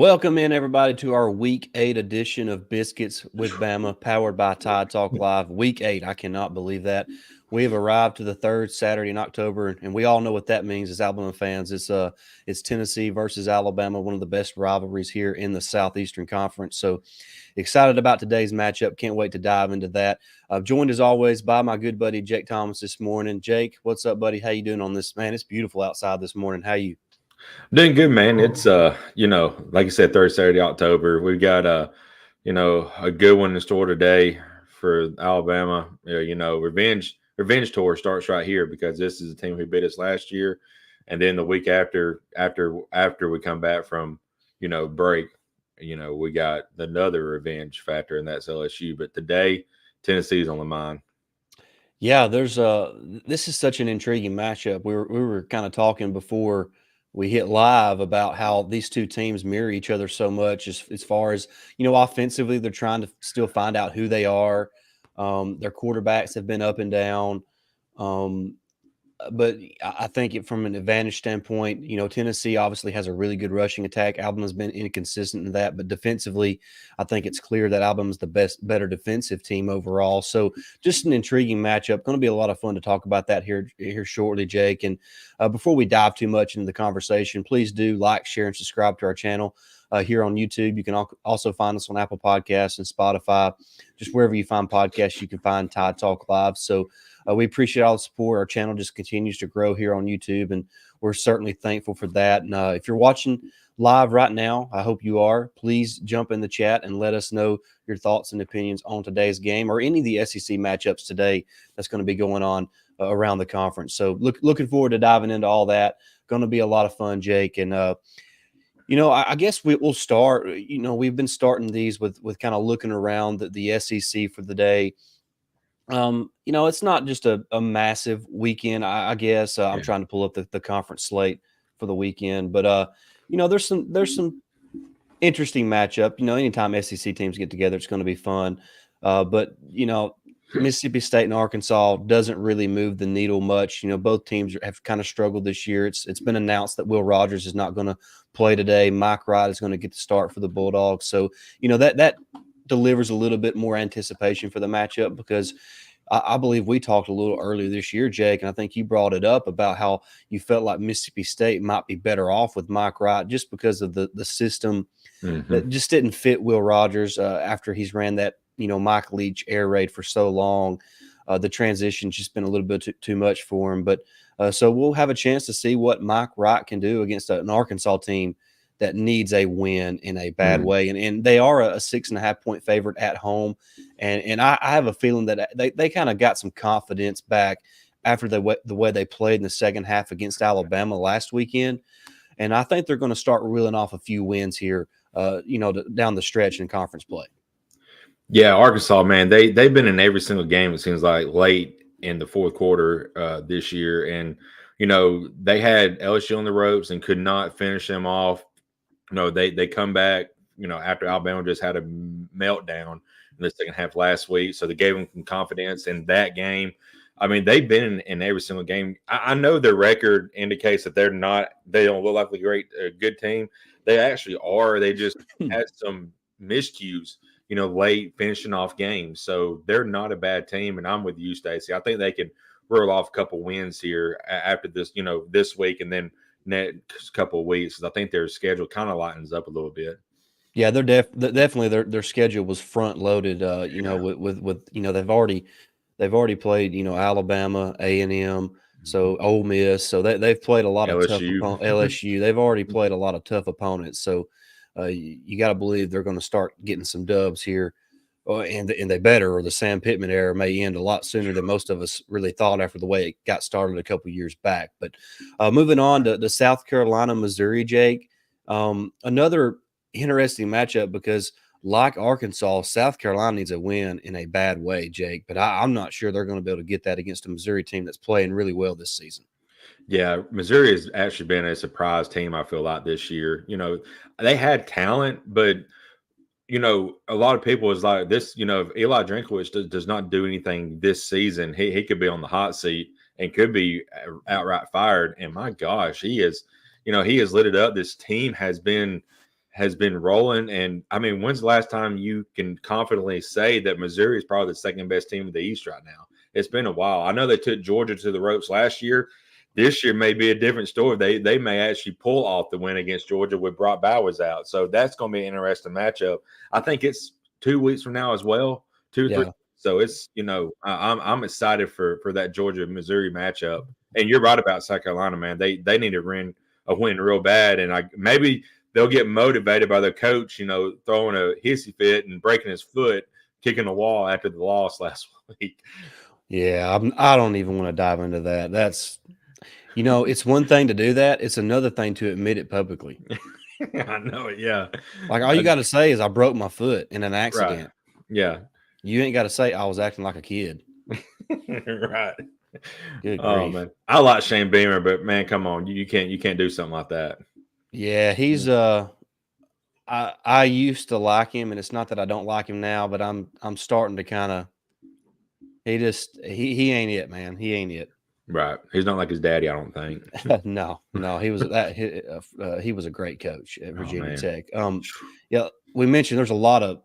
Welcome in, everybody, to our Week 8 edition of Biscuits with Bama, powered by Tide Talk Live. Week 8, I cannot believe that. We have arrived to the third Saturday in October, and we all know what that means as Alabama fans. It's Tennessee versus Alabama, one of the best rivalries here in the Southeastern Conference. So excited about today's matchup. Can't wait to dive into that. Joined as always by my good buddy Jake Thomas this morning. Jake, what's up, buddy? How you doing on this? Man, it's beautiful outside this morning. How you? Doing good, man. It's like you said, third Saturday, October. We've got a good one in store today for Alabama. Revenge tour starts right here because this is the team who beat us last year, and then the week after we come back from break, we got another revenge factor, and that's LSU. But today, Tennessee's on the mind. Yeah, this is such an intriguing matchup. We were kind of talking before we hit live about how these two teams mirror each other so much as far as, offensively, they're trying to still find out who they are. Their quarterbacks have been up and down. Um, but I think from an advantage standpoint, Tennessee obviously has a really good rushing attack. Alabama's been inconsistent in that, but defensively, I think it's clear that Alabama's the better defensive team overall. So just an intriguing matchup. Going to be a lot of fun to talk about that here shortly, Jake. And before we dive too much into the conversation, please do like, share, and subscribe to our channel. Here on YouTube. You can also find us on Apple Podcasts and Spotify. Just wherever you find podcasts, you can find Tide Talk Live. So we appreciate all the support. Our channel just continues to grow here on YouTube, and we're certainly thankful for that. And if you're watching live right now, I hope you are. Please jump in the chat and let us know your thoughts and opinions on today's game or any of the SEC matchups today that's going to be going on around the conference. So looking forward to diving into all that. Going to be a lot of fun, Jake. And I guess we'll start. We've been starting these with kind of looking around the SEC for the day. It's not just a massive weekend. I guess I'm trying to pull up the conference slate for the weekend, but there's some interesting matchup. Anytime SEC teams get together, it's going to be fun. But Mississippi State and Arkansas doesn't really move the needle much. Both teams have kind of struggled this year. It's been announced that Will Rogers is not going to play today. Mike Wright is going to get the start for the Bulldogs. So, that delivers a little bit more anticipation for the matchup because I believe we talked a little earlier this year, Jake, and I think you brought it up about how you felt like Mississippi State might be better off with Mike Wright just because of the system that just didn't fit Will Rogers after he's ran that Mike Leach air raid for so long. The transition's just been a little bit too much for him. But so we'll have a chance to see what Mike Wright can do against an Arkansas team that needs a win in a bad way. And they are a 6.5 point favorite at home. And I have a feeling that they kind of got some confidence back after the way they played in the second half against Alabama last weekend. And I think they're going to start reeling off a few wins here, down the stretch in conference play. Yeah, Arkansas, man, they've been in every single game, it seems like, late in the fourth quarter this year. And, they had LSU on the ropes and could not finish them off. They come back, after Alabama just had a meltdown in the second half last week. So they gave them some confidence in that game. I mean, they've been in every single game. I know their record indicates that they don't look like a good team. They actually are. They just had some miscues, late finishing off games. So they're not a bad team. And I'm with you, Stacey. I think they can roll off a couple wins here after this, this week and then next couple of weeks. I think their schedule kind of lightens up a little bit. Yeah, they're definitely their schedule was front loaded. With they've already played Alabama, A&M, so Ole Miss. So they've played a lot of tough LSU. They've already played a lot of tough opponents. So you got to believe they're going to start getting some dubs here. And they better, or the Sam Pittman era may end a lot sooner than most of us really thought after the way it got started a couple years back. But moving on to South Carolina, Missouri, Jake, another interesting matchup because like Arkansas, South Carolina needs a win in a bad way, Jake. But I'm not sure they're going to be able to get that against a Missouri team that's playing really well this season. Yeah, Missouri has actually been a surprise team, I feel like, this year. They had talent, but a lot of people is like this, if Eli Drinkwitz does not do anything this season, he could be on the hot seat and could be outright fired. And my gosh, he has lit it up. This team has has been rolling. And I mean, when's the last time you can confidently say that Missouri is probably the second best team in the East right now? It's been a while. I know they took Georgia to the ropes last year. This year may be a different story. They may actually pull off the win against Georgia with Brock Bowers out. So that's going to be an interesting matchup. I think it's 2 weeks from now as well, 2 or 3. Yeah. So it's I'm excited for that Georgia Missouri matchup. And you're right about South Carolina, man. They need to win real bad, and maybe they'll get motivated by their coach, throwing a hissy fit and breaking his foot, kicking the wall after the loss last week. Yeah, I don't even want to dive into that. That's it's one thing to do that. It's another thing to admit it publicly. I know it. Yeah. Like all you got to say is I broke my foot in an Right. accident. Yeah. You ain't got to say I was acting like a kid. Right. Good Oh grief. man, I like Shane Beamer, but man, come on, you can't do something like that. Yeah, he's I used to like him, and it's not that I don't like him now, but I'm starting to kind of he ain't it, man. He ain't it. Right. He's not like his daddy, I don't think. No, he was he was a great coach at Virginia Tech. Yeah, we mentioned there's a lot of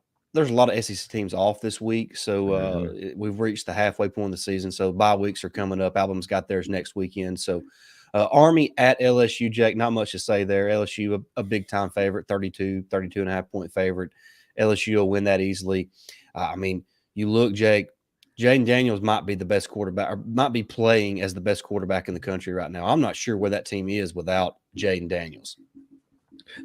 SEC teams off this week, so we've reached the halfway point of the season. So bye weeks are coming up. Alabama's got theirs next weekend. So Army at LSU, Jake, not much to say there. LSU a big time favorite, 32 and a half point favorite. LSU will win that easily. I mean, you look, Jake. Jaden Daniels might be the best quarterback, or might be playing as the best quarterback in the country right now. I'm not sure where that team is without Jaden Daniels.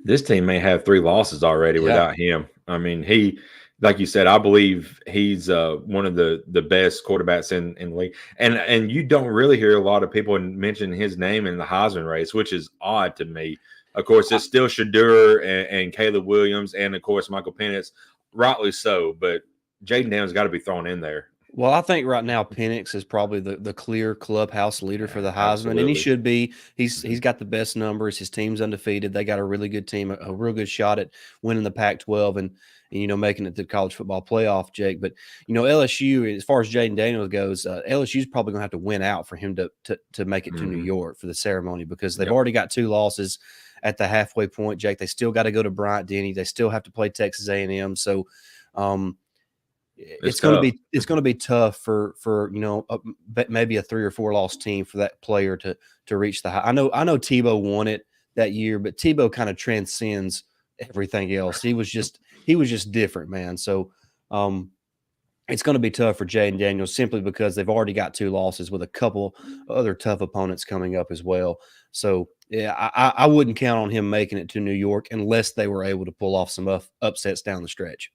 This team may have 3 losses already without him. I mean, he, like you said, I believe he's one of the best quarterbacks in the league. And you don't really hear a lot of people mention his name in the Heisman race, which is odd to me. Of course, it's still Shadur and Caleb Williams, and of course Michael Penix, rightly so. But Jaden Daniels got to be thrown in there. Well, I think right now Penix is probably the clear clubhouse leader for the Heisman, Absolutely. and he should be. He's got the best numbers. His team's undefeated. They got a really good team, a real good shot at winning the Pac-12 and making it to the college football playoff, Jake. But LSU, as far as Jaden Daniels goes, LSU's probably going to have to win out for him to make it to New York for the ceremony, because they've already got 2 losses at the halfway point, Jake. They still got to go to Bryant-Denny. They still have to play Texas A&M. So. It's going to be tough for maybe a 3 or 4 loss team for that player to reach the high. I know Tebow won it that year, but Tebow kind of transcends everything else. He was just different, man. So it's going to be tough for Jaden Daniels simply because they've already got 2 losses with a couple other tough opponents coming up as well. So yeah, I wouldn't count on him making it to New York unless they were able to pull off some upsets down the stretch.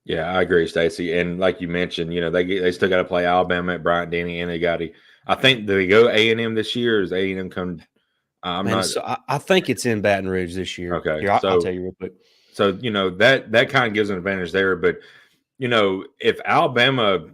Yeah, I agree, Stacey. And like you mentioned, they still got to play Alabama at Bryant-Denny, and I think they go A&M this year. Is A&M come? I think it's in Baton Rouge this year. Okay, Here, I'll tell you real quick. So that kind of gives an advantage there. But if Alabama,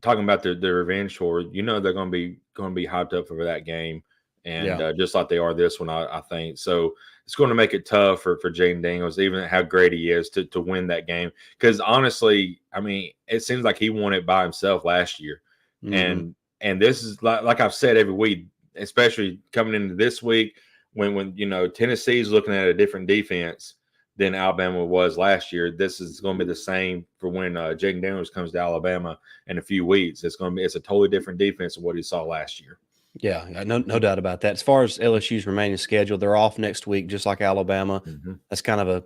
talking about the revenge tour, they're going to be hyped up for that game, and just like they are this one, I think so. It's going to make it tough for Jaden Daniels, even how great he is to win that game. Because honestly, I mean, it seems like he won it by himself last year. Mm-hmm. And this is like I've said every week, especially coming into this week when Tennessee's looking at a different defense than Alabama was last year. This is going to be the same for when Jaden Daniels comes to Alabama in a few weeks. It's a totally different defense than what he saw last year. Yeah, no doubt about that. As far as LSU's remaining schedule, they're off next week, just like Alabama. Mm-hmm. That's kind of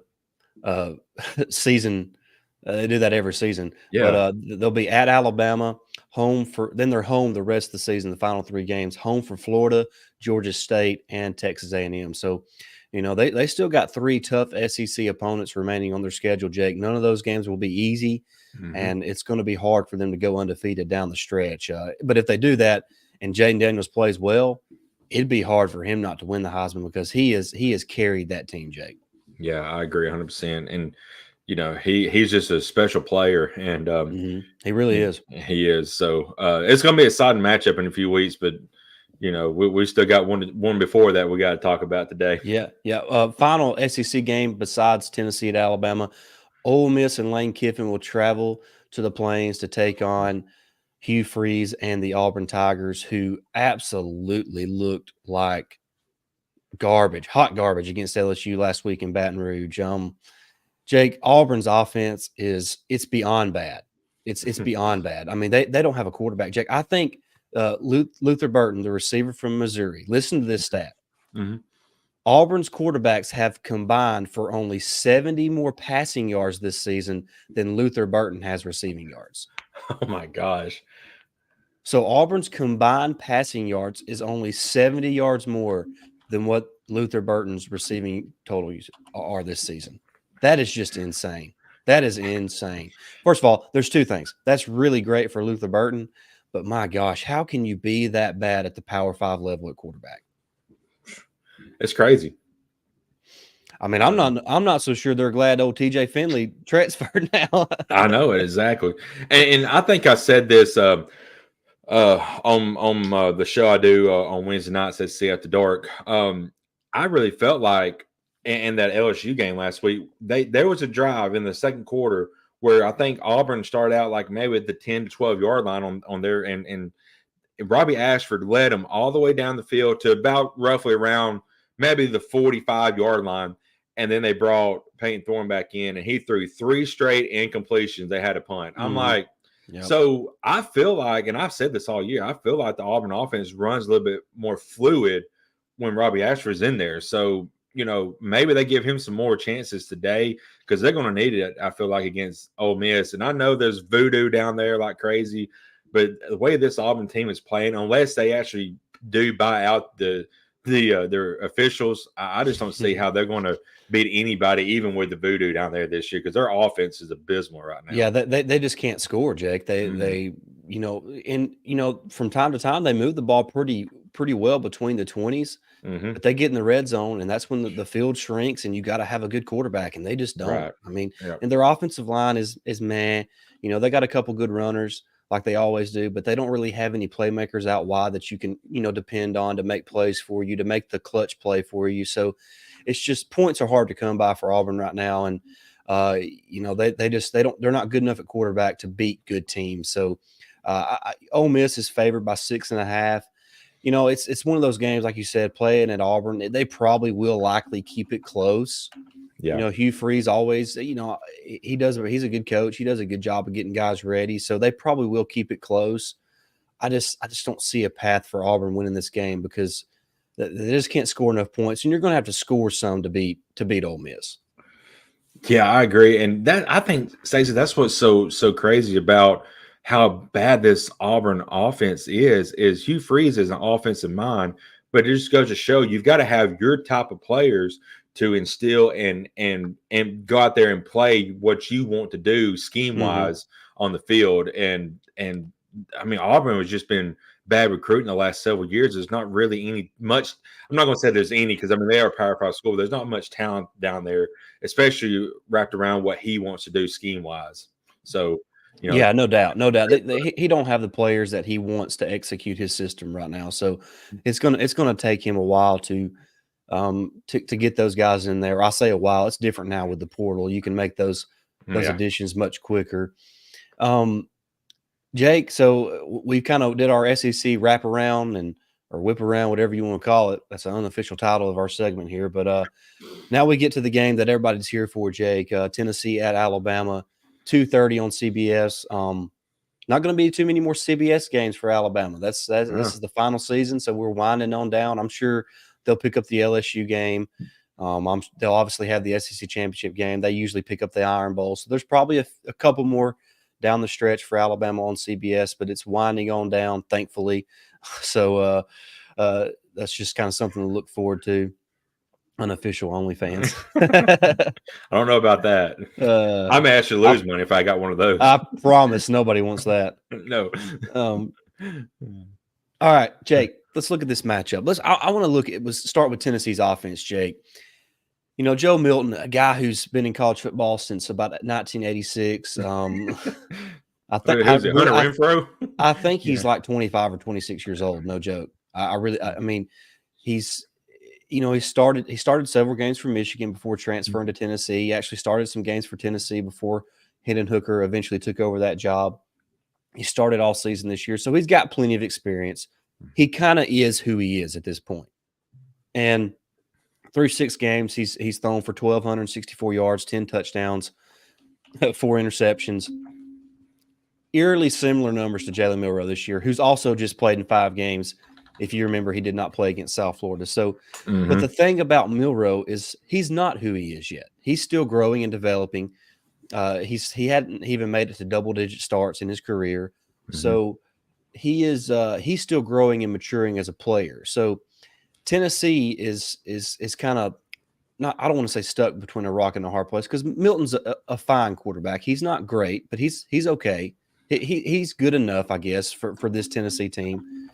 a season. They do that every season. Yeah. But they'll be at Alabama, then they're home the rest of the season, the final 3 games, home for Florida, Georgia State, and Texas A&M. So, they still got 3 tough SEC opponents remaining on their schedule, Jake. None of those games will be easy, and it's going to be hard for them to go undefeated down the stretch. But if they do that, and Jaden Daniels plays well, it'd be hard for him not to win the Heisman, because he has carried that team, Jake. Yeah, I agree 100%. And, he's just a special player, and he really is. He is. So it's going to be an exciting matchup in a few weeks, but, we still got one before that we got to talk about today. Yeah. Final SEC game besides Tennessee at Alabama, Ole Miss and Lane Kiffin will travel to the Plains to take on Hugh Freeze and the Auburn Tigers, who absolutely looked like hot garbage against LSU last week in Baton Rouge. Jake, Auburn's offense it's beyond bad. It's beyond bad. I mean, they don't have a quarterback. Jake, I think Luther Burton, the receiver from Missouri, listen to this stat. Mm-hmm. Auburn's quarterbacks have combined for only 70 more passing yards this season than Luther Burton has receiving yards. Oh my gosh. So Auburn's combined passing yards is only 70 yards more than what Luther Burton's receiving totals are this season. That is just insane. That is insane. First of all, there's two things. That's really great for Luther Burton, but my gosh, how can you be that bad at the Power 5 level at quarterback? It's crazy. I mean, I'm not so sure they're glad old TJ Finley transferred now. I know it exactly, and I think I said this on the show I do on Wednesday nights at See After Dark. I really felt like in that LSU game last week, there was a drive in the second quarter where I think Auburn started out like maybe at the 10 to 12 yard line on there, and Robbie Ashford led them all the way down the field to about roughly around maybe the 45-yard line. And then they brought Peyton Thorne back in, and he threw 3 straight incompletions. They had a punt. I'm like, yep. So I feel like, and I've said this all year, I feel like the Auburn offense runs a little bit more fluid when Robbie Ashford's in there. So, maybe they give him some more chances today because they're going to need it, I feel like, against Ole Miss. And I know there's voodoo down there like crazy, but the way this Auburn team is playing, unless they actually do buy out their officials, I just don't see how they're going to beat anybody, even with the voodoo down there this year, because their offense is abysmal right now. Yeah, they just can't score, Jake. They from time to time they move the ball pretty well between the 20s, but they get in the red zone, and that's when the field shrinks, and you got to have a good quarterback, and they just don't. Right. I mean, and their offensive line is meh. They got a couple good runners like they always do, but they don't really have any playmakers out wide that you can depend on to make plays for you, to make the clutch play for you. So it's just points are hard to come by for Auburn right now, and they're not good enough at quarterback to beat good teams. So Ole Miss is favored by 6.5. It's one of those games, like you said, playing at Auburn, they probably will likely keep it close. Yeah. Hugh Freeze always, he's a good coach. He does a good job of getting guys ready. So they probably will keep it close. I just don't see a path for Auburn winning this game because they just can't score enough points, and you're going to have to score some to beat Ole Miss. Yeah, I agree. And that, I think, Stacey, that's what's so crazy about how bad this Auburn offense is Hugh Freeze is an offensive mind, but it just goes to show you've got to have your type of players to instill and go out there and play what you want to do scheme-wise on the field. And I mean, Auburn has just been bad recruiting the last several years. There's not really much. I'm not going to say there's any because, I mean, they are a Power 5 school. There's not much talent down there, especially wrapped around what he wants to do scheme-wise. So, yeah, no doubt. He don't have the players that he wants to execute his system right now. So it's gonna take him a while to get those guys in there. I say a while. It's different now with the portal. You can make those additions much quicker. Jake, so we kind of did our SEC wrap around or whip around, whatever you want to call it. That's an unofficial title of our segment here. But now we get to the game that everybody's here for, Jake. Tennessee at Alabama, 2:30 on CBS. Not going to be too many more CBS games for Alabama. This is the final season, so we're winding on down. I'm sure they'll pick up the LSU game. They'll obviously have the SEC championship game. They usually pick up the Iron Bowl. So there's probably a couple more down the stretch for Alabama on CBS, but it's winding on down, thankfully. So that's just kind of something to look forward to. Unofficial OnlyFans. I don't know about that. I may actually lose money if I got one of those. I promise nobody wants that. No. All right, Jake, let's look at this matchup. I want to start with Tennessee's offense, Jake. Joe Milton, a guy who's been in college football since about 1986. I think Hunter Renfro? I think he's like 25 or 26 years old. No joke. I mean, he's he started several games for Michigan before transferring to Tennessee. He actually started some games for Tennessee before Hendon Hooker eventually took over that job. He started all season this year, so he's got plenty of experience. He kind of is who he is at this point. And through 6 games, he's thrown for 1,264 yards, 10 touchdowns, 4 interceptions. Eerily similar numbers to Jalen Milroe this year, who's also just played in 5 games. If you remember, he did not play against South Florida. So, but the thing about Milroe is he's not who he is yet. He's still growing and developing. He hadn't even made it to double-digit starts in his career. So he's still growing and maturing as a player. So Tennessee is kind of not, I don't want to say stuck between a rock and a hard place, because Milton's a fine quarterback. He's not great, but he's okay. He's good enough, I guess, for this Tennessee team.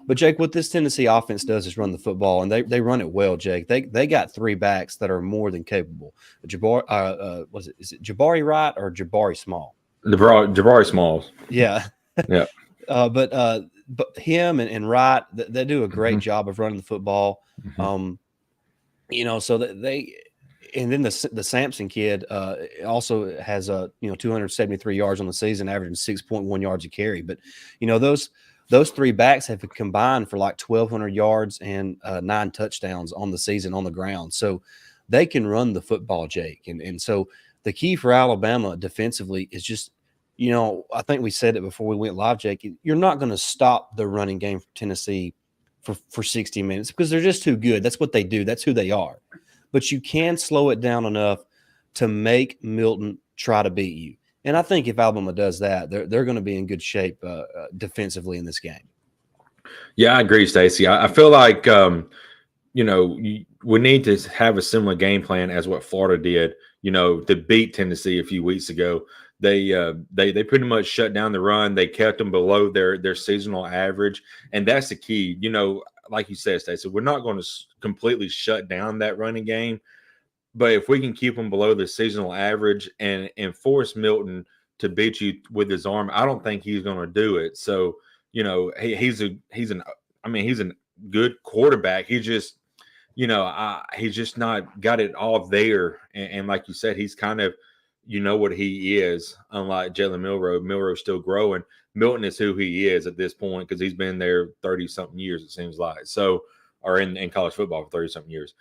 But Jake, what this Tennessee offense does is run the football, and they run it well. Jake, they got 3 backs that are more than capable. Is it Jabari Wright or Jabari Small? Jabari Smalls. Yeah, Yeah. But him and Wright, they do a great job of running the football. So they and then the Sampson kid also has 273 yards on the season, averaging 6.1 yards a carry. But those 3 backs have combined for like 1,200 yards and 9 touchdowns on the season on the ground. So they can run the football, Jake. And so the key for Alabama defensively is just, I think we said it before we went live, Jake. You're not going to stop the running game for Tennessee for 60 minutes because they're just too good. That's what they do. That's who they are. But you can slow it down enough to make Milton try to beat you. And I think if Alabama does that, they're going to be in good shape defensively in this game. Yeah, I agree, Stacey. I feel like we need to have a similar game plan as what Florida did. To beat Tennessee a few weeks ago. They pretty much shut down the run. They kept them below their seasonal average, and that's the key. Like you said, Stacey, we're not going to completely shut down that running game, but if we can keep them below the seasonal average and force Milton to beat you with his arm, I don't think he's going to do it. So he's a good quarterback. He just he's just not got it all there, and like you said, he's kind of what he is, unlike Jalen Milroe. Milroe's still growing. Milton is who he is at this point because he's been there 30-something years, it seems like. So, or in college football for 30-something years.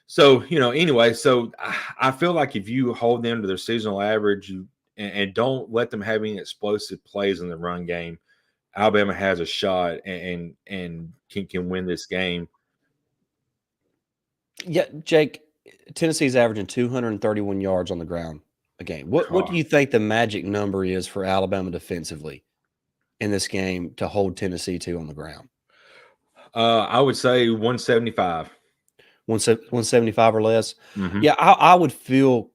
So, anyway, so I feel like if you hold them to their seasonal average and don't let them have any explosive plays in the run game, Alabama has a shot and can win this game. Yeah, Jake, Tennessee's averaging 231 yards on the ground a game. What do you think the magic number is for Alabama defensively in this game to hold Tennessee to on the ground? I would say 175. 175 or less? Yeah, I would feel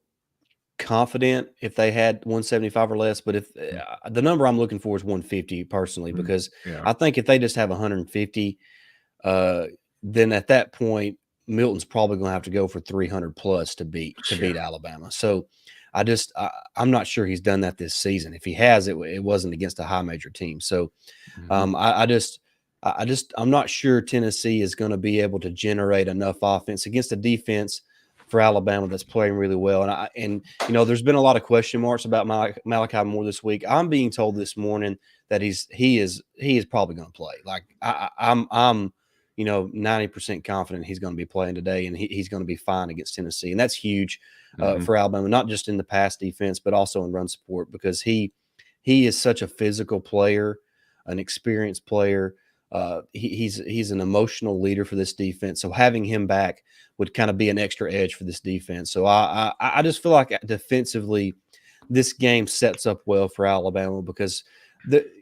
confident if they had 175 or less, but if the number I'm looking for is 150 personally, because I think if they just have 150, then at that point, Milton's probably going to have to go for 300 plus to beat Alabama. So I'm not sure he's done that this season. If he has, it wasn't against a high major team. So I'm not sure Tennessee is going to be able to generate enough offense against a defense for Alabama that's playing really well. And there's been a lot of question marks about Malachi Moore this week. I'm being told this morning that he is probably going to play. Like I'm 90% confident he's going to be playing today, and he's going to be fine against Tennessee. And that's huge for Alabama, not just in the pass defense, but also in run support, because he is such a physical player, an experienced player. He's an emotional leader for this defense. So having him back would kind of be an extra edge for this defense. So I just feel like defensively, this game sets up well for Alabama, because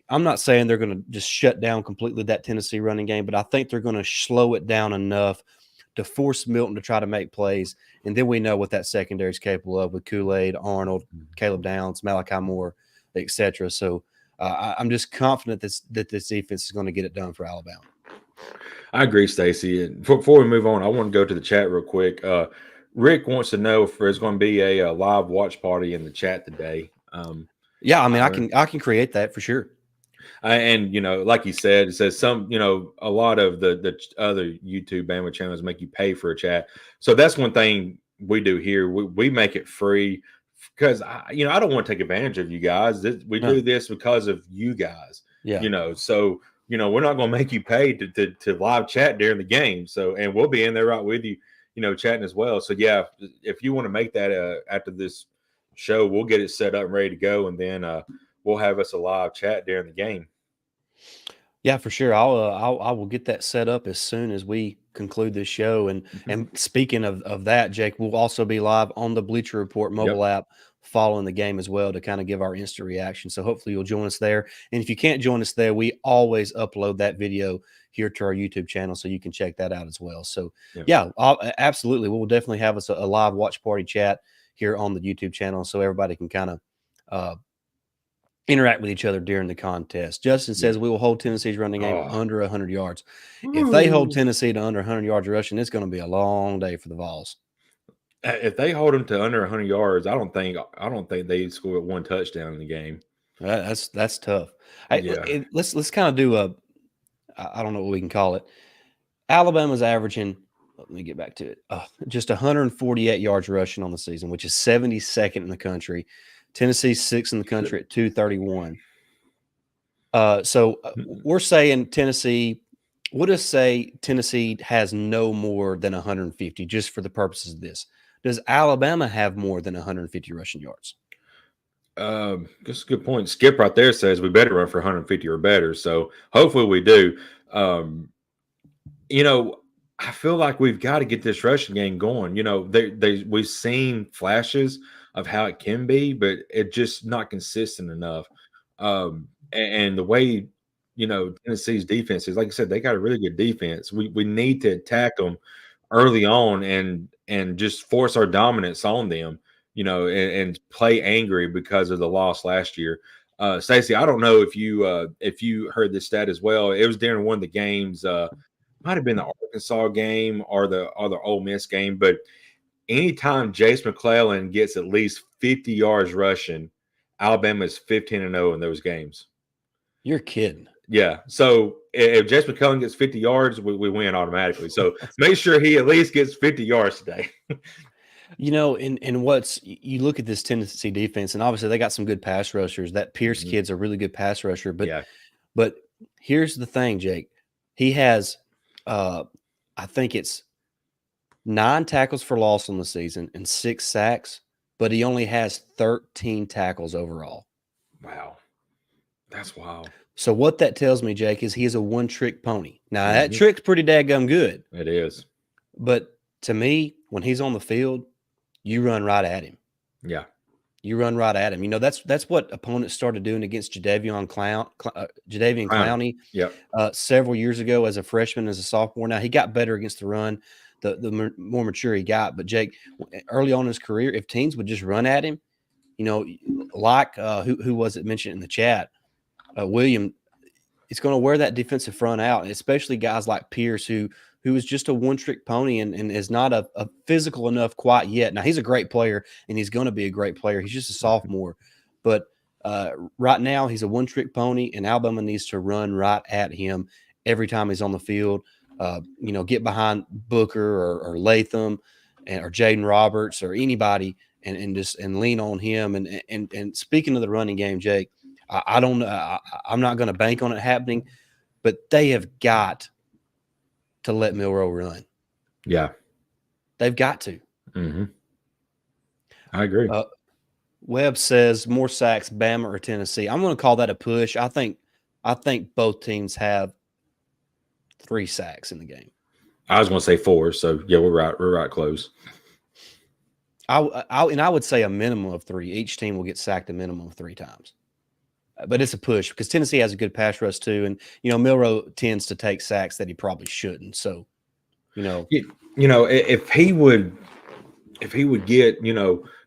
I'm not saying they're going to just shut down completely that Tennessee running game, but I think they're going to slow it down enough to force Milton to try to make plays. And then we know what that secondary is capable of with Kool-Aid, Arnold, Caleb Downs, Malachi Moore, etc. So I'm just confident that this defense is going to get it done for Alabama. I agree, Stacey. Before we move on, I want to go to the chat real quick. Rick wants to know if there's going to be a live watch party in the chat today. Yeah, I mean, I can create that for sure. And like you said, it says some, a lot of the other YouTube Bama channels make you pay for a chat. So that's one thing we do here. We make it free because I don't want to take advantage of you guys. We do this because of you guys. Yeah. So we're not going to make you pay to live chat during the game. So, and we'll be in there right with you. chatting as well. So yeah, if you want to make that after this show, we'll get it set up and ready to go, and then we'll have us a live chat during the game. Yeah, for sure. I will get that set up as soon as we conclude this show. And speaking of that, Jake, we'll also be live on the Bleacher Report Yep. mobile app following the game as well to kind of give our instant reaction. So hopefully you'll join us there. And if you can't join us there, we always upload that video here to our YouTube channel, so you can check that out as well. So yeah, absolutely, we'll definitely have us a live watch party chat here on the YouTube channel, so everybody can kind of interact with each other during the contest. Justin says we will hold Tennessee's running game under 100 yards. If they hold Tennessee to under 100 yards rushing, it's going to be a long day for the Vols. If they hold them to under 100 yards, I don't think they score one touchdown in the game. That's tough. Hey, let's kind of do I don't know what we can call it. Alabama's averaging, let me get back to it, just 148 yards rushing on the season, which is 72nd in the country. Tennessee's 6th in the country at 231. So we're saying Tennessee. We'll just say Tennessee has no more than 150, just for the purposes of this. Does Alabama have more than 150 rushing yards? That's a good point. Skip right there says we better run for 150 or better. So hopefully we do. I feel like we've got to get this rushing game going. We've seen flashes of how it can be, but it's just not consistent enough. And the way Tennessee's defense is, like I said, they got a really good defense. We need to attack them early on and just force our dominance on them. And play angry because of the loss last year. Stacey, I don't know if you heard this stat as well. It was during one of the games. Might have been the Arkansas game or the Ole Miss game, but anytime Jace McClellan gets at least 50 yards rushing, Alabama is 15-0 in those games. You're kidding. Yeah. So if Jace McClellan gets 50 yards, we win automatically. So make sure he at least gets 50 yards today. And you look at this Tennessee defense, and obviously they got some good pass rushers. That Pierce kid's a really good pass rusher, but here's the thing, Jake. He has I think it's 9 tackles for loss on the season and 6 sacks, but he only has 13 tackles overall. Wow. That's wild. So what that tells me, Jake, is he is a one-trick pony. Now, that trick's pretty daggum good. It is. But to me, when he's on the field, you run right at him. Yeah. You run right at him. That's what opponents started doing against Jadeveon Clowney several years ago as a freshman, as a sophomore. Now, he got better against the run, the more mature he got. But, Jake, early on in his career, if teams would just run at him, like who was it mentioned in the chat, William, it's going to wear that defensive front out, and especially guys like Pierce who is just a one-trick pony and is not a physical enough quite yet. Now, he's a great player, and he's going to be a great player. He's just a sophomore. But right now, he's a one-trick pony, and Alabama needs to run right at him every time he's on the field. Get behind Booker or Latham or Jaden Roberts or anybody and lean on him. And speaking of the running game, Jake, I don't know. I'm not going to bank on it happening, but they have got to let Milroe run. Yeah. They've got to. Mm-hmm. I agree. Webb says more sacks, Bama or Tennessee. I'm going to call that a push. I think both teams have 3 sacks in the game. I was going to say 4, so yeah, we're right close. I would say a minimum of 3. Each team will get sacked a minimum of 3 times. But it's a push because Tennessee has a good pass rush too, and Milroe tends to take sacks that he probably shouldn't. So, if he would get,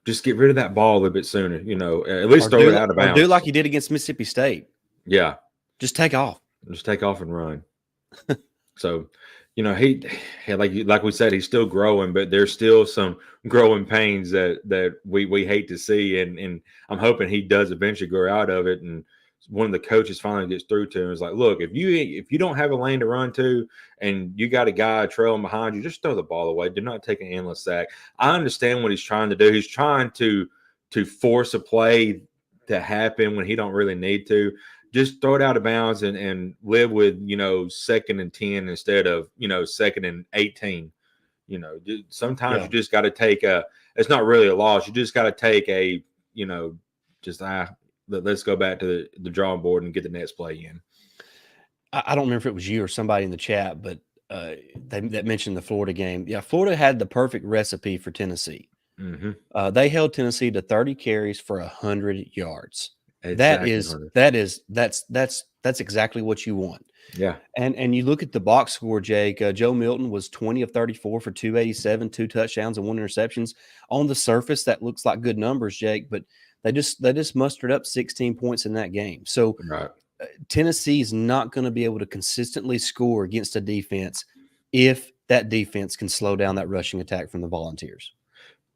just get rid of that ball a little bit sooner, at least throw it out of bounds. Or do like he did against Mississippi State. Yeah, just take off. Just take off and run. So, he like we said, he's still growing, but there's still some growing pains that we hate to see, and I'm hoping he does eventually grow out of it. And one of the coaches finally gets through to him, is like, look, if you don't have a lane to run to, and you got a guy trailing behind you, just throw the ball away. Do not take an endless sack. I understand what he's trying to do. He's trying to force a play to happen when he don't really need to. Just throw it out of bounds and live with, 2nd and 10 instead of, 2nd and 18. Sometimes Yeah. you just got to take it's not really a loss. You just got to take just let's go back to the drawing board and get the next play in. I don't remember if it was you or somebody in the chat, but that mentioned the Florida game. Yeah, Florida had the perfect recipe for Tennessee. Mm-hmm. They held Tennessee to 30 carries for 100 yards. Exactly. That's exactly what you want. Yeah. And you look at the box score, Jake. Joe Milton was 20 of 34 for 287, 2 touchdowns and 1 interceptions. On the surface, that looks like good numbers, Jake, but they just mustered up 16 points in that game. So Right. Tennessee is not going to be able to consistently score against a defense if that defense can slow down that rushing attack from the Volunteers.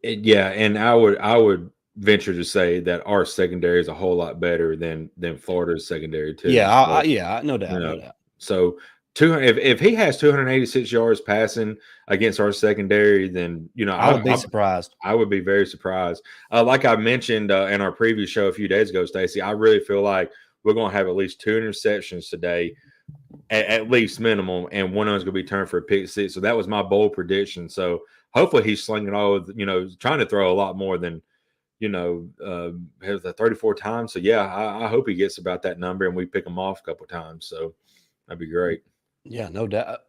And I would venture to say that our secondary is a whole lot better than Florida's secondary too. Yeah, So, no you doubt, no know, doubt. so 200 if he has 286 yards passing against our secondary, then I would be surprised. I would be very surprised. Like I mentioned in our previous show a few days ago, Stacey, I really feel like we're going to have at least 2 interceptions today, at least minimum, and one of them's going to be turned for a pick six. So that was my bold prediction. So hopefully he's slinging trying to throw a lot more than has the 34 times. So yeah, I hope he gets about that number and we pick him off a couple times. So that'd be great. Yeah, no doubt.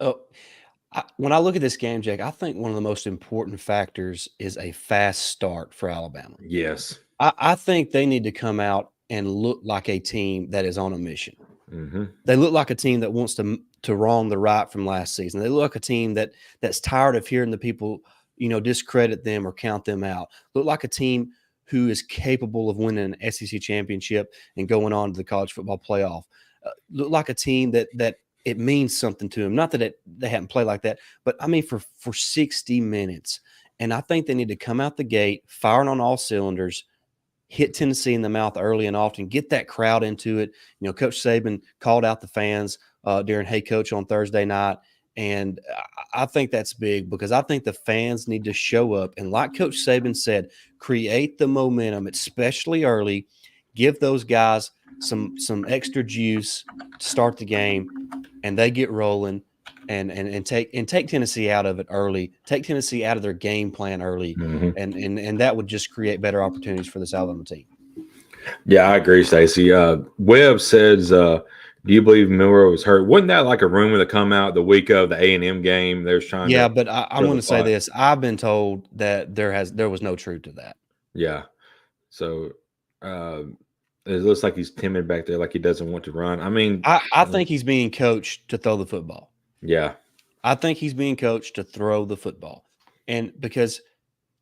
When I look at this game, Jake, I think one of the most important factors is a fast start for Alabama. Yes. I think they need to come out and look like a team that is on a mission. Mm-hmm. They look like a team that wants to wrong the right from last season. They look like a team that's tired of hearing the people, discredit them or count them out. Look like a team who is capable of winning an SEC championship and going on to the college football playoff. Look like a team that it means something to them. Not that they haven't played like that, but I mean for 60 minutes. And I think they need to come out the gate firing on all cylinders, hit Tennessee in the mouth early and often, get that crowd into it. Coach Saban called out the fans during Hey Coach on Thursday night. And I think that's big because I think the fans need to show up. And like Coach Saban said, create the momentum, especially early. Give those guys some extra juice to start the game, and they get rolling. And take Tennessee out of it early. Take Tennessee out of their game plan early, Mm-hmm. and that would just create better opportunities for this Alabama team. Yeah, I agree, Stacey. Webb says, "Do you believe Milroe was hurt?" Wasn't that like a rumor that come out the week of the A&M game? There's trying Yeah, to but I'm going to say this: I've been told that there was no truth to that. Yeah, so it looks like he's timid back there, like he doesn't want to run. I mean, I think he's being coached to throw the football. Yeah. I think he's being coached to throw the football. And because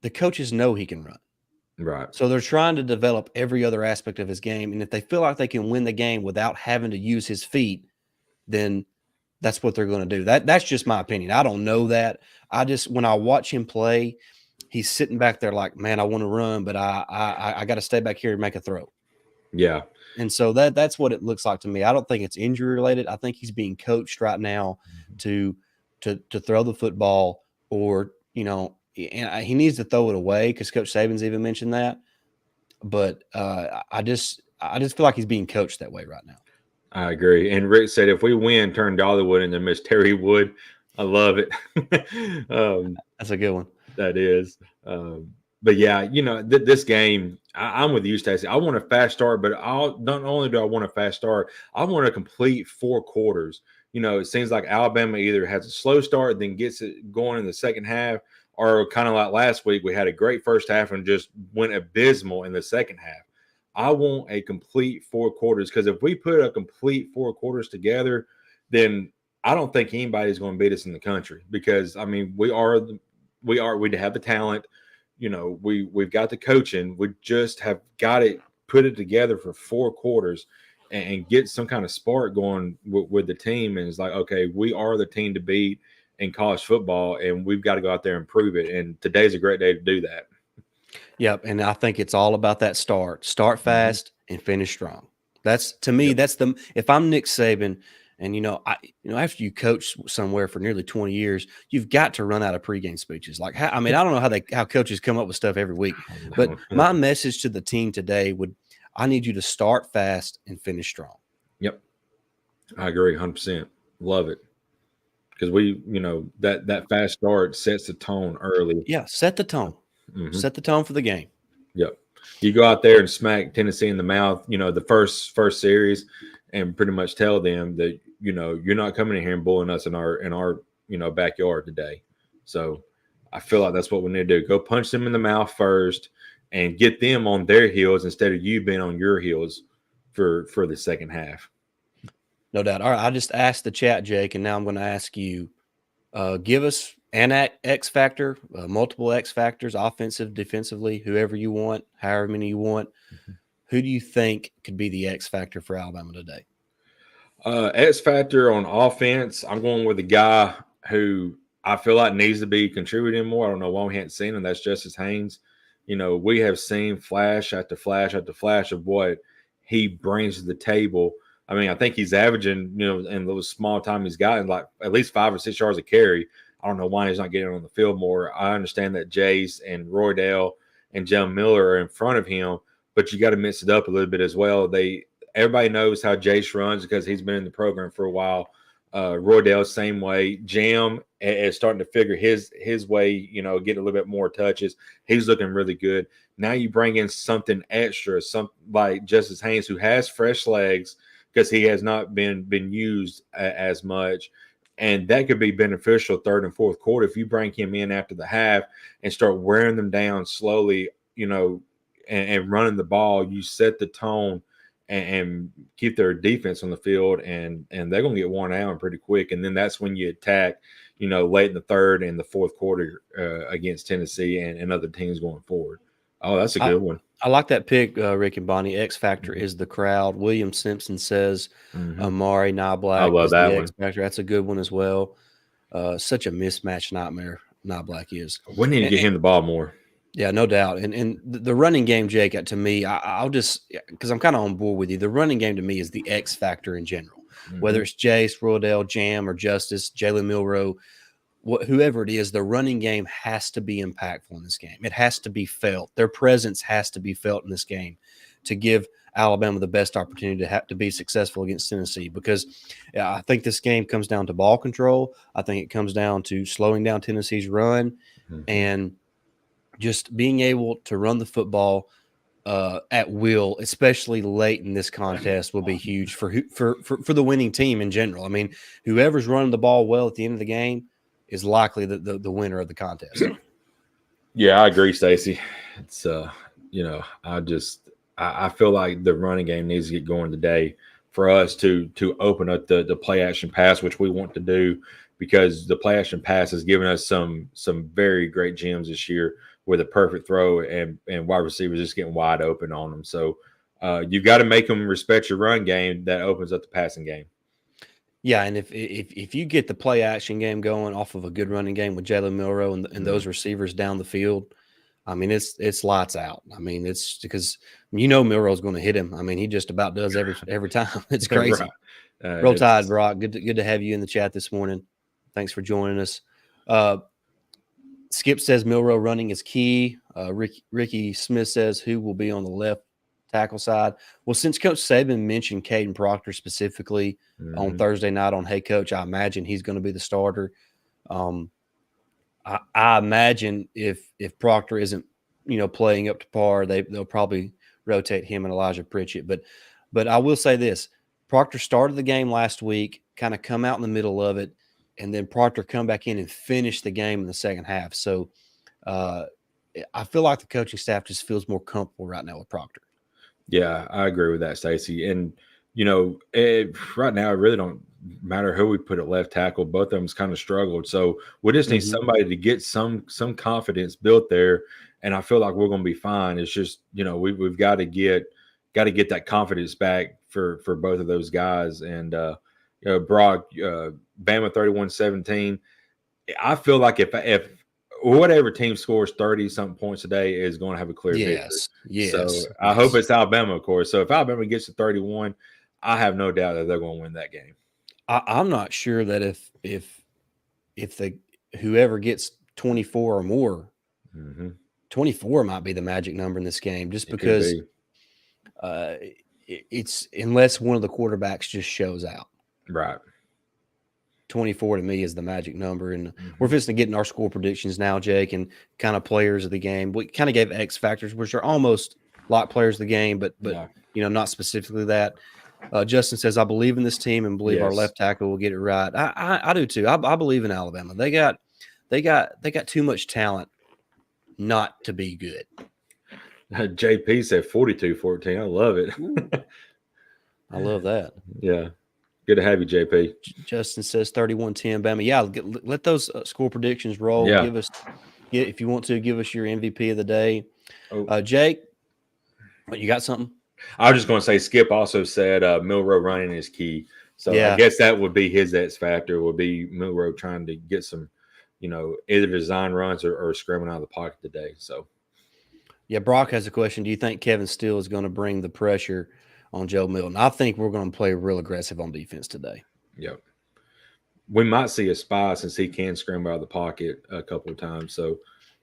the coaches know he can run. Right. So they're trying to develop every other aspect of his game. And if they feel like they can win the game without having to use his feet, then that's what they're going to do. That's just my opinion. I don't know that. When I watch him play, he's sitting back there like, man, I want to run, but I got to stay back here and make a throw. Yeah. And so that's what it looks like to me. I don't think it's injury related. I think he's being coached right now to throw the football, or and he needs to throw it away because Coach Saban's even mentioned that. But I just feel like he's being coached that way right now. I agree. And Rick said, if we win, turn Dollywood into Miss Terry Wood. I love it. That's a good one. That is. But yeah, this game, I'm with you, Stacey. I want a fast start, but not only do I want a fast start, I want to complete 4 quarters. It seems like Alabama either has a slow start, then gets it going in the second half, or kind of like last week, we had a great first half and just went abysmal in the second half. I want a complete 4 quarters, because if we put a complete 4 quarters together, then I don't think anybody's going to beat us in the country, because I mean, we have the talent. We've got the coaching. We just have got to put it together for 4 quarters and get some kind of spark going with the team. And it's like, okay, we are the team to beat in college football, and we've got to go out there and prove it. And today's a great day to do that. Yep. And I think it's all about that start fast and finish strong. That's, to me, that's if I'm Nick Saban, and, after you coach somewhere for nearly 20 years, you've got to run out of pregame speeches. Like, I don't know how coaches come up with stuff every week, but my message to the team today I need you to start fast and finish strong. Yep. I agree 100%. Love it. because that fast start sets the tone early. Yeah, set the tone. Mhm. Set the tone for the game. Yep. You go out there and smack Tennessee in the mouth, the first series, and pretty much tell them that you're not coming in here and bullying us in our backyard today. So I feel like that's what we need to do. Go punch them in the mouth first and get them on their heels instead of you being on your heels for the second half. No doubt. All right, I just asked the chat, Jake, and now I'm going to ask you. Give us an X factor, multiple X factors, offensive, defensively, whoever you want, however many you want. Who do you think could be the X factor for Alabama today? X factor on offense, I'm going with a guy who I feel like needs to be contributing more. I don't know why we hadn't seen him. That's Justice Haynes. We have seen flash after flash after flash of what he brings to the table. I mean, I think he's averaging, in those small time he's gotten, like at least 5 or 6 yards a carry. I don't know why he's not getting on the field more. I understand that Jace and Roydell and Jim Miller are in front of him, but you got to mix it up a little bit as well. Everybody knows how Jace runs because he's been in the program for a while. Roydell, same way. Jam is starting to figure his way, get a little bit more touches. He's looking really good. Now you bring in something extra, some like Justice Haynes, who has fresh legs because he has not been used as much. And that could be beneficial third and fourth quarter if you bring him in after the half and start wearing them down slowly, and running the ball. You set the tone and keep their defense on the field, and they're going to get worn out pretty quick. And then that's when you attack, late in the third and the fourth quarter against Tennessee and other teams going forward. Oh, that's a good one. I like that pick, Rick and Bonnie. X factor is the crowd. William Simpson says Amari I Black love is that the one. X factor. That's a good one as well. Such a mismatch nightmare Black is. We need to get him the ball more. Yeah, no doubt. And the running game, Jake, to me, I'll just because I'm kind of on board with you. The running game to me is the X factor in general. Whether it's Jace, Roydell, Jam, or Justice, Jalen Milroe, whoever it is, the running game has to be impactful in this game. It has to be felt. Their presence has to be felt in this game to give Alabama the best opportunity to be successful against Tennessee, because I think this game comes down to ball control. I think it comes down to slowing down Tennessee's run and just being able to run the football at will, especially late in this contest, will be huge for the winning team in general. I mean, whoever's running the ball well at the end of the game is likely the winner of the contest. Yeah, I agree, Stacey. It's I feel like the running game needs to get going today for us to open up the play action pass, which we want to do, because the play action pass has given us some very great gems this year with a perfect throw and wide receivers just getting wide open on them. So you got to make them respect your run game. That opens up the passing game. Yeah, and if you get the play action game going off of a good running game with Jalen Milroe and those receivers down the field, I mean, it's lights out. I mean, it's because Milroe's going to hit him. I mean, he just about does every time. It's crazy. Right. Roll Tide, Brock. Good to have you in the chat this morning. Thanks for joining us. Skip says Milroe running is key. Ricky Smith says who will be on the left tackle side. Well, since Coach Saban mentioned Caden Proctor specifically on Thursday night on Hey Coach, I imagine he's going to be the starter. I imagine if Proctor isn't playing up to par, they'll probably rotate him and Elijah Pritchett. But I will say this: Proctor started the game last week, kind of come out in the middle of it, and then Proctor come back in and finish the game in the second half. So I feel like the coaching staff just feels more comfortable right now with Proctor. Yeah, I agree with that, Stacey. And right now, it really don't matter who we put at left tackle. Both of them's kind of struggled, so we just need somebody to get some confidence built there. And I feel like we're going to be fine. It's just we've got to get that confidence back for both of those guys. And Brock, Bama 31-17. I feel like if whatever team scores 30-something points today is going to have a clear victory. Yes. So I hope it's Alabama, of course. So if Alabama gets to 31, I have no doubt that they're going to win that game. I'm not sure that if whoever gets 24 or more, 24 might be the magic number in this game, just because it's unless one of the quarterbacks just shows out. Right. 24 to me is the magic number. And we're Mhm. fixing to get in our score predictions now, Jake, and kind of players of the game. We kind of gave X factors, which are almost like players of the game, but Yeah. not specifically that. Justin says, "I believe in this team and believe our Yes. left tackle will get it right." I do too. I believe in Alabama. They got too much talent not to be good. JP said 42-14. I love it. Ooh, I love that. Yeah. Good to have you, JP. Justin says 31-10 Bama. Yeah, let those score predictions roll. Yeah. If you want to, give us your MVP of the day. Oh, Jake, you got something? I was just going to say, Skip also said Milrow running is key. So I Yeah. guess that would be his X factor, would be Milrow trying to get some, either design runs or screaming out of the pocket today. So, Yeah, Brock has a question. Do you think Kevin Steele is going to bring the pressure on Joe Milton? I think we're going to play real aggressive on defense today. yeah. We might see a spy since he can scramble out of the pocket a couple of times. So,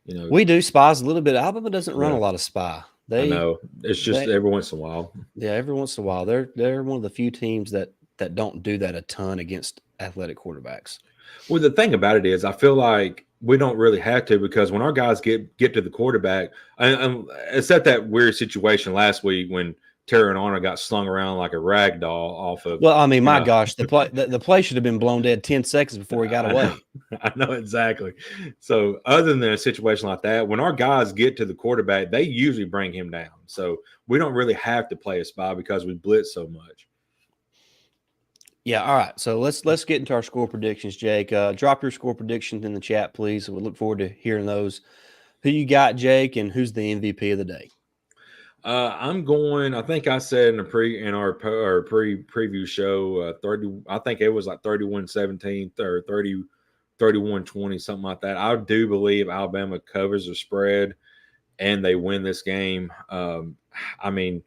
We do spies a little bit. Alabama doesn't run yeah, a lot of spy. I know. It's just every once in a while. Yeah, every once in a while. They're one of the few teams that don't do that a ton against athletic quarterbacks. Well, the thing about it is, I feel like we don't really have to, because when our guys get to the quarterback, except that weird situation last week when Terry and Arnold got slung around like a rag doll off of. Well, I mean, my gosh, the play should have been blown dead 10 seconds before he got away. I know exactly. So, other than a situation like that, when our guys get to the quarterback, they usually bring him down. So we don't really have to play a spy because we blitz so much. Yeah, all right. So let's get into our score predictions, Jake. Drop your score predictions in the chat, please. We look forward to hearing those. Who you got, Jake, and who's the MVP of the day? I'm going. I think I said in our preview show 30. I think it was like 31-17 or 31-20, something like that. I do believe Alabama covers the spread and they win this game. I mean,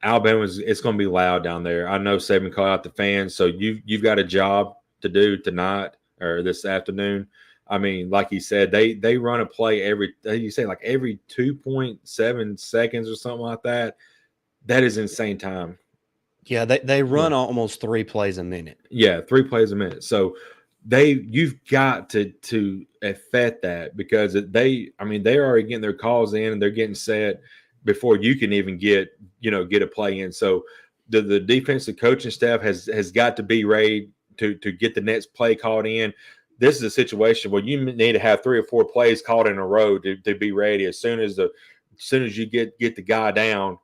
it's going to be loud down there. I know Saban called out the fans, so you've got a job to do tonight or this afternoon. I mean, like he said, they run a play every 2.7 seconds or something like that. That is insane time. Yeah, they run almost 3 plays a minute. Yeah, 3 plays a minute. So you've got to affect that, because they already getting their calls in and they're getting set before you can even get a play in. So the defensive coaching staff has got to be ready to get the next play called in. This is a situation where you need to have 3 or 4 plays called in a row to be ready. As soon as you get the guy down,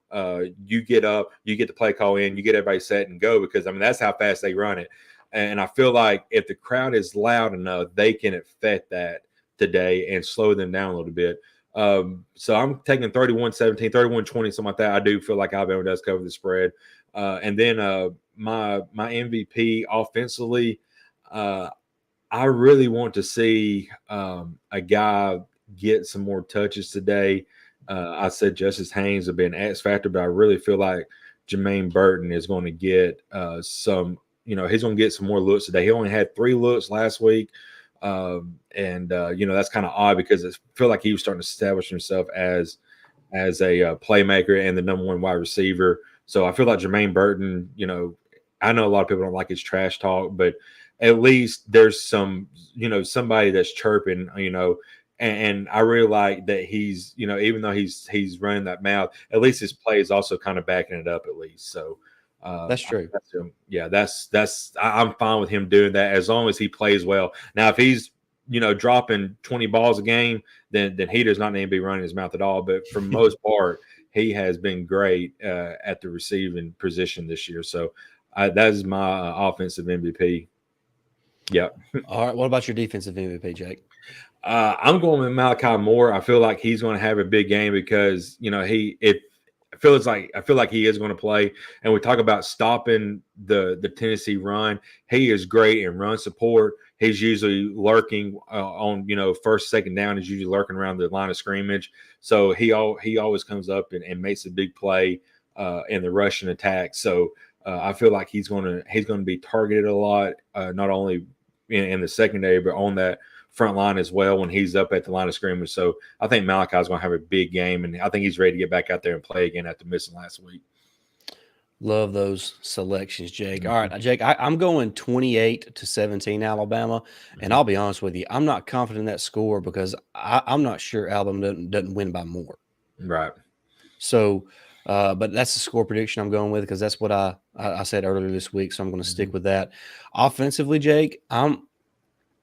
you get up, you get the play call in, you get everybody set and go, because that's how fast they run it. And I feel like if the crowd is loud enough, they can affect that today and slow them down a little bit. So I'm taking 31-17, 31-20, something like that. I do feel like Alabama does cover the spread. And then my MVP offensively, I really want to see a guy get some more touches today. I said Justice Haynes have been X factor, but I really feel like Jermaine Burton is going to get some. He's going to get some more looks today. He only had 3 looks last week, and that's kind of odd, because I feel like he was starting to establish himself as a playmaker and the number 1 wide receiver. So I feel like Jermaine Burton. I know a lot of people don't like his trash talk, but at least there's some, somebody that's chirping, and I really like that he's, even though he's running that mouth, at least his play is also kind of backing it up at least. So That's true. I'm fine with him doing that as long as he plays well. Now, if he's, dropping 20 balls a game, then he does not need to be running his mouth at all. But for the most part, he has been great at the receiving position this year. So that is my offensive MVP. Yep. All right. What about your defensive MVP, Jake? I'm going with Malachi Moore. I feel like he's going to have a big game because I feel like he is going to play. And we talk about stopping the Tennessee run. He is great in run support. He's usually lurking on first, second down. He's usually lurking around the line of scrimmage. So he always comes up and makes a big play in the rushing attack. So I feel like he's going to be targeted a lot, not only in the secondary, but on that front line as well when he's up at the line of scrimmage. So I think Malachi's going to have a big game, and I think he's ready to get back out there and play again after missing last week. Love those selections, Jake. All Mhm, right, Jake, I'm going 28-17 Alabama, and mhm. I'll be honest with you, I'm not confident in that score because I'm not sure Alabama doesn't win by more. Right. So, but that's the score prediction I'm going with because that's what I said earlier this week. So I'm going to Mhm. stick with that. Offensively, Jake, I'm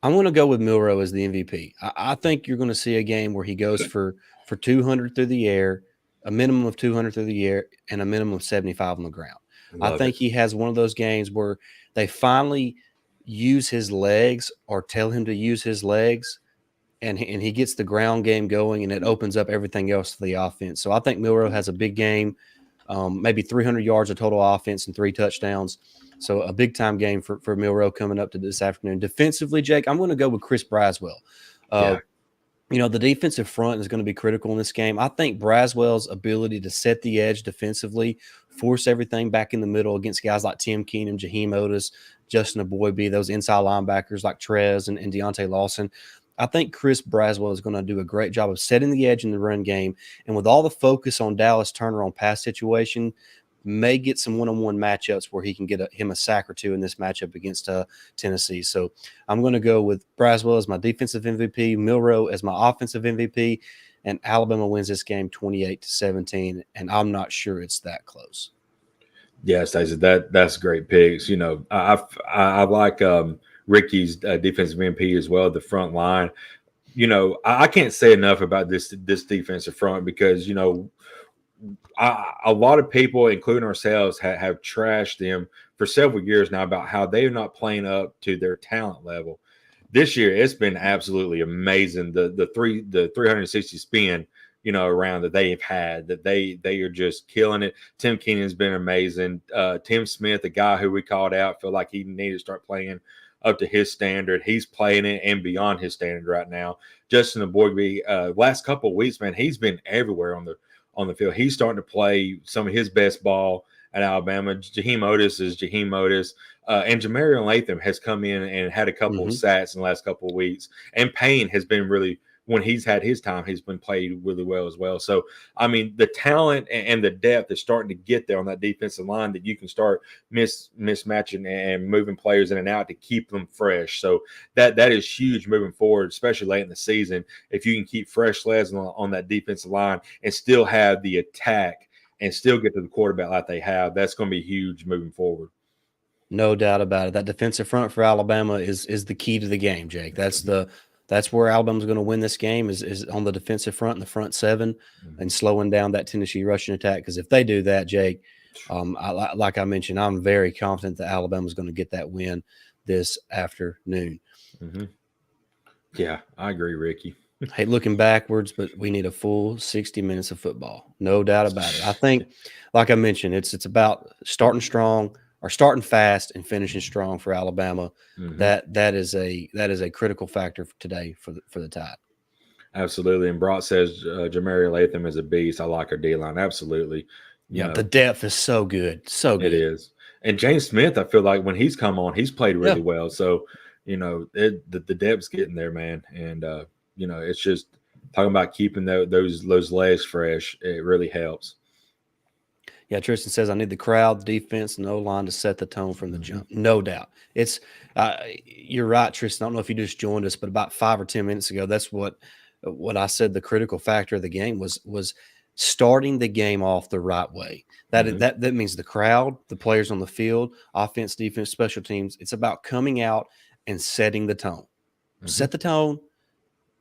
going to go with Milroe as the MVP. I think you're going to see a game where he goes for 200 through the air, a minimum of 200 through the air, and a minimum of 75 on the ground. I Love think it. he has one of those games where they finally use his legs or tell him to use his legs, and he gets the ground game going, and it opens up everything else to the offense. So I think Milroe has a big game, maybe 300 yards of total offense and 3 touchdowns. So a big time game for Milroe coming up to this afternoon. Defensively, Jake, I'm going to go with Chris Braswell. Uh, Yeah. the defensive front is going to be critical in this game. I think Braswell's ability to set the edge defensively, force everything back in the middle against guys like Tim Keenum, Jaheim Otis, Justin Aboybe, those inside linebackers like Trez and Deontay Lawson. I think Chris Braswell is going to do a great job of setting the edge in the run game. And with all the focus on Dallas Turner on pass situation, may get some one-on-one matchups where he can get him a sack or two in this matchup against Tennessee. So I'm going to go with Braswell as my defensive MVP, Milroe as my offensive MVP, and Alabama wins this game 28-17. And I'm not sure it's that close. Yeah, Stacey, that's great picks. I like Ricky's defensive MP as well. The front line. I can't say enough about this defensive front because a lot of people, including ourselves, have trashed them for several years now about how they're not playing up to their talent level. This year, it's been absolutely amazing. The 360 spin, around that they've had, that they are just killing it. Tim Keenan's been amazing. Tim Smith, the guy who we called out, feel like he needed to start playing up to his standard. He's playing it and beyond his standard right now. Justin Aboybe, last couple of weeks, man, he's been everywhere on the field. He's starting to play some of his best ball at Alabama. Jaheim Otis is Jaheim Otis. And Jamarian Latham has come in and had a couple of Mm-hmm. sacks in the last couple of weeks. And Payne has been really, when he's had his time, he's been played really well as well. So, I mean, the talent and the depth is starting to get there on that defensive line that you can start mismatching and moving players in and out to keep them fresh. So that is huge moving forward, especially late in the season. If you can keep fresh legs on that defensive line and still have the attack and still get to the quarterback like they have, that's going to be huge moving forward. No doubt about it. That defensive front for Alabama is the key to the game, Jake. That's where Alabama's going to win this game is on the defensive front and the front seven Mhm. and slowing down that Tennessee rushing attack. Because if they do that, Jake, like I mentioned, I'm very confident that Alabama's going to get that win this afternoon. Mm-hmm. Yeah, I agree, Ricky. Hey, looking backwards, but we need a full 60 minutes of football. No doubt about it. I think, like I mentioned, it's about starting strong or starting fast and finishing strong for Alabama. Mm-hmm. That is a critical factor for today for the Tide. Absolutely. And Brock says Jamaria Latham is a beast. I like her D line. Absolutely. You Yeah, the know, depth is so good, so it good. is. And James Smith, I feel like when he's come on, he's played Yeah, really well. So, the depth's getting there, man. And it's just talking about keeping those legs fresh. It really helps. yeah. Tristan says I need the crowd, the defense, and O line to set the tone from the Mm-hmm. jump. No doubt. You're right, Tristan. I don't know if you just joined us, but about 5 or 10 minutes ago, that's what I said. The critical factor of the game was starting the game off the right way. That Mm-hmm. that that means the crowd, the players on the field, offense, defense, special teams. It's about coming out and setting the tone. Mm-hmm. Set the tone.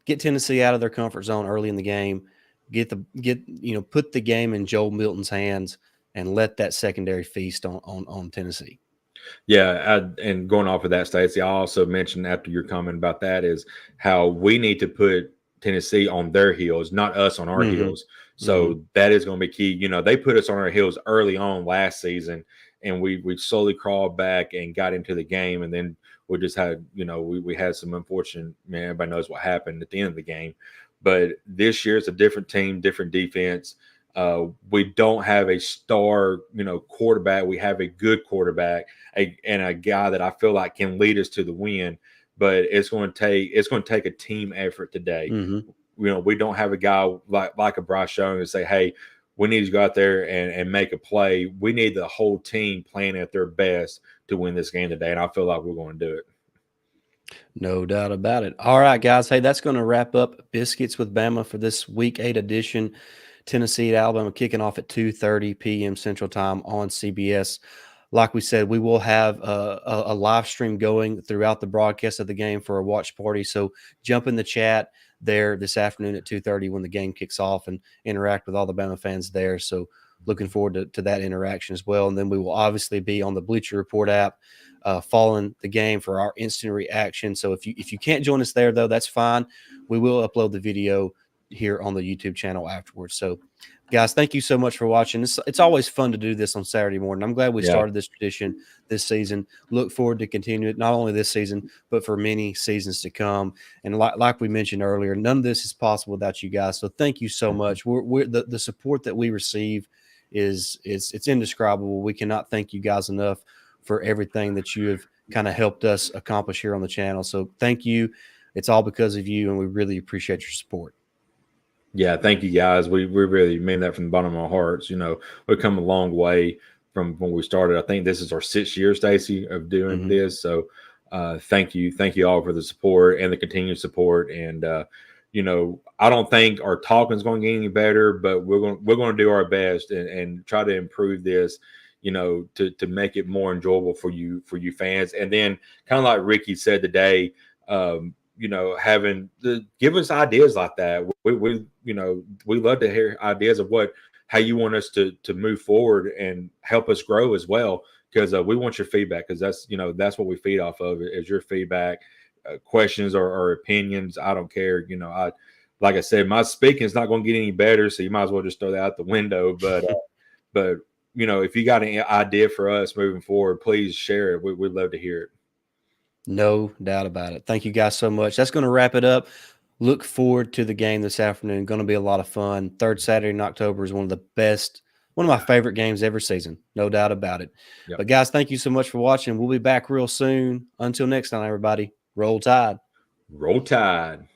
Get Tennessee out of their comfort zone early in the game. Put the game in Joel Milton's hands and let that secondary feast on Tennessee. Yeah, and going off of that, Stacey, I also mentioned after your comment about that is how we need to put Tennessee on their heels, not us on our Mm-hmm. heels. Mm-hmm. So that is going to be key. They put us on our heels early on last season, and we slowly crawled back and got into the game, and then we just had we had some unfortunate. Man, everybody knows what happened at the end of the game, but this year it's a different team, different defense. We don't have a star, quarterback. We have a good quarterback and a guy that I feel like can lead us to the win. But it's going to take a team effort today. Mm-hmm. We don't have a guy like a Bryce Young and say, "Hey, we need to go out there and make a play. We need the whole team playing at their best to win this game today, and I feel like we're going to do it. No doubt about it. All right, guys. Hey, that's going to wrap up Biscuits with Bama for this Week 8 edition. Tennessee at Alabama kicking off at 2:30 p.m. Central Time on CBS. Like we said, we will have a live stream going throughout the broadcast of the game for a watch party. So jump in the chat there this afternoon at 2:30 when the game kicks off and interact with all the Bama fans there. So looking forward to that interaction as well. And then we will obviously be on the Bleacher Report app following the game for our instant reaction. So if you can't join us there, though, that's fine. We will upload the video here on the YouTube channel afterwards. So, guys, thank you so much for watching. It's always fun to do this on Saturday morning. I'm glad we started this tradition this season. Look forward to continuing it, not only this season, but for many seasons to come. And like we mentioned earlier, none of this is possible without you guys. So thank you so much. We're the support that we receive it's indescribable. We cannot thank you guys enough for everything that you have kind of helped us accomplish here on the channel. So thank you. It's all because of you, and we really appreciate your support. Yeah, thank you guys. We really mean that from the bottom of our hearts. We've come a long way from when we started. I think this is our 6th year, Stacey, of doing this. So thank you all for the support and the continued support. And I don't think our talking is going to get any better, but we're going to do our best and try to improve this. To make it more enjoyable for you fans. And then kind of like Ricky said today, having to give us ideas like that. We love to hear ideas of how you want us to move forward and help us grow as well. Because we want your feedback, because that's what we feed off of is your feedback, questions or opinions. I don't care. Like I said, my speaking is not going to get any better, so you might as well just throw that out the window. But if you got an idea for us moving forward, please share it. We'd love to hear it. No doubt about it. Thank you guys so much. That's going to wrap it up. Look forward to the game this afternoon. Going to be a lot of fun. Third Saturday in October is one of my favorite games every season. No doubt about it. Yep. But guys, thank you so much for watching. We'll be back real soon. Until next time, everybody, roll Tide. Roll Tide.